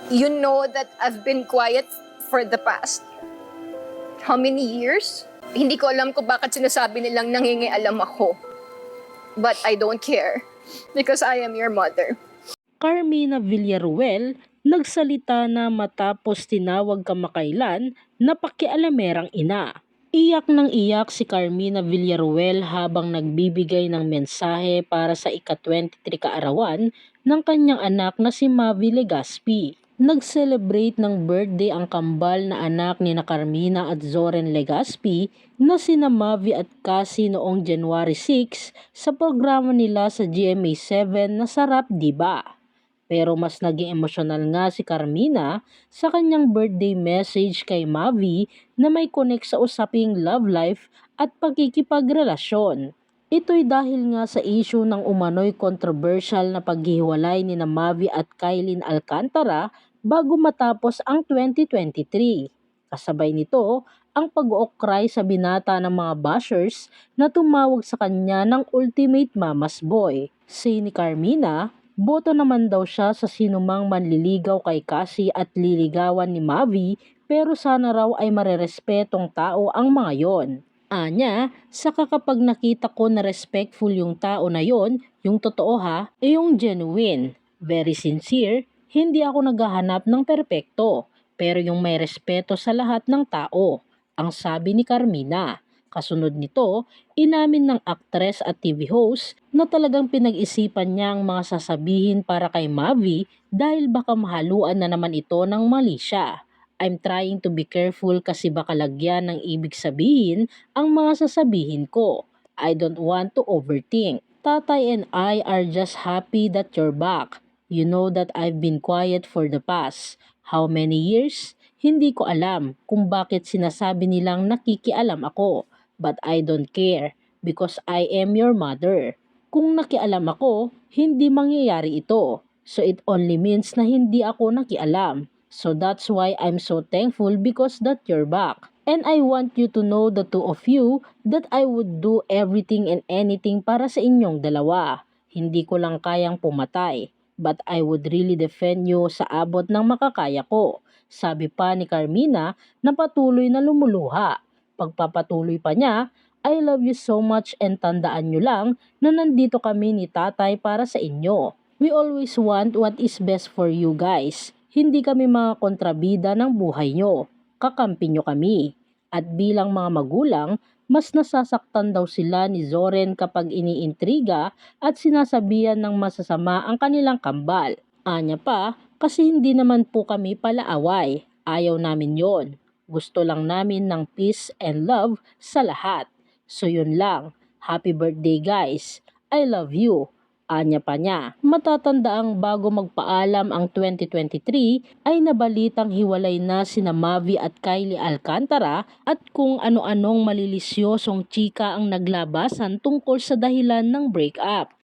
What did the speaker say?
You know that I've been quiet for the past how many years? Hindi ko alam kung bakit sinasabi nilang nangingialam ako. But I don't care because I am your mother. Carmina Villaruel nagsalita na matapos tinawag kamakailan na pakialamerang ina. Iyak ng iyak si Carmina Villaruel habang nagbibigay ng mensahe para sa ika-23 kaarawan ng kanyang anak na si Mavi Legaspi. Nag-celebrate ng birthday ang kambal na anak ni Carmina at Zoren Legaspi na sina Mavi at Cassie noong January 6 sa programa nila sa GMA7 na Sarap Diba. Pero mas naging emosyonal nga si Carmina sa kanyang birthday message kay Mavi na may connect sa usaping love life at pagkikipagrelasyon. Ito'y dahil nga sa issue ng umano'y controversial na paghihiwalay ni na Mavi at Kylene Alcantara bago matapos ang 2023. Kasabay nito ang pag-ookray sa binata ng mga bashers na tumawag sa kanya ng ultimate mama's boy. Say ni Carmina, boto naman daw siya sa sinumang manliligaw kay Cassie at liligawan ni Mavi pero sana raw ay marerespetong tao ang mga yon. Anya, saka kapag nakita ko na respectful yung tao na yon, yung totoo ha, yung genuine, very sincere, hindi ako naghahanap ng perpekto, pero yung may respeto sa lahat ng tao, ang sabi ni Carmina. Kasunod nito, inamin ng aktres at TV host na talagang pinag-isipan niya ang mga sasabihin para kay Mavi dahil baka mahaluan na naman ito ng mali siya. I'm trying to be careful kasi baka lagyan ng ibig sabihin ang mga sasabihin ko. I don't want to overthink. Tatay and I are just happy that you're back. You know that I've been quiet for the past. How many years? Hindi ko alam kung bakit sinasabi nilang nakikialam ako. But I don't care because I am your mother. Kung nakialam ako, hindi mangyayari ito. So it only means na hindi ako nakialam. So that's why I'm so thankful because that you're back. And I want you to know, the two of you, that I would do everything and anything para sa inyong dalawa. Hindi ko lang kayang pumatay. But I would really defend you sa abot ng makakaya ko. Sabi pa ni Carmina na patuloy na lumuluha. Pagpapatuloy pa niya, I love you so much and tandaan nyo lang na nandito kami ni tatay para sa inyo. We always want what is best for you guys. Hindi kami mga kontrabida ng buhay nyo. Kakampi nyo kami. At bilang mga magulang, mas nasasaktan daw sila ni Zoren kapag iniintriga at sinasabihan ng masasama ang kanilang kambal. Anya pa, kasi hindi naman po kami palaaway. Ayaw namin yon. Gusto lang namin ng peace and love sa lahat. So yun lang. Happy birthday guys. I love you. Anya pa niya. Matatandaang bago magpaalam ang 2023 ay nabalitang hiwalay na sina Mavi at Kylie Alcantara at kung ano-anong malilisyosong chika ang naglabasan tungkol sa dahilan ng breakup.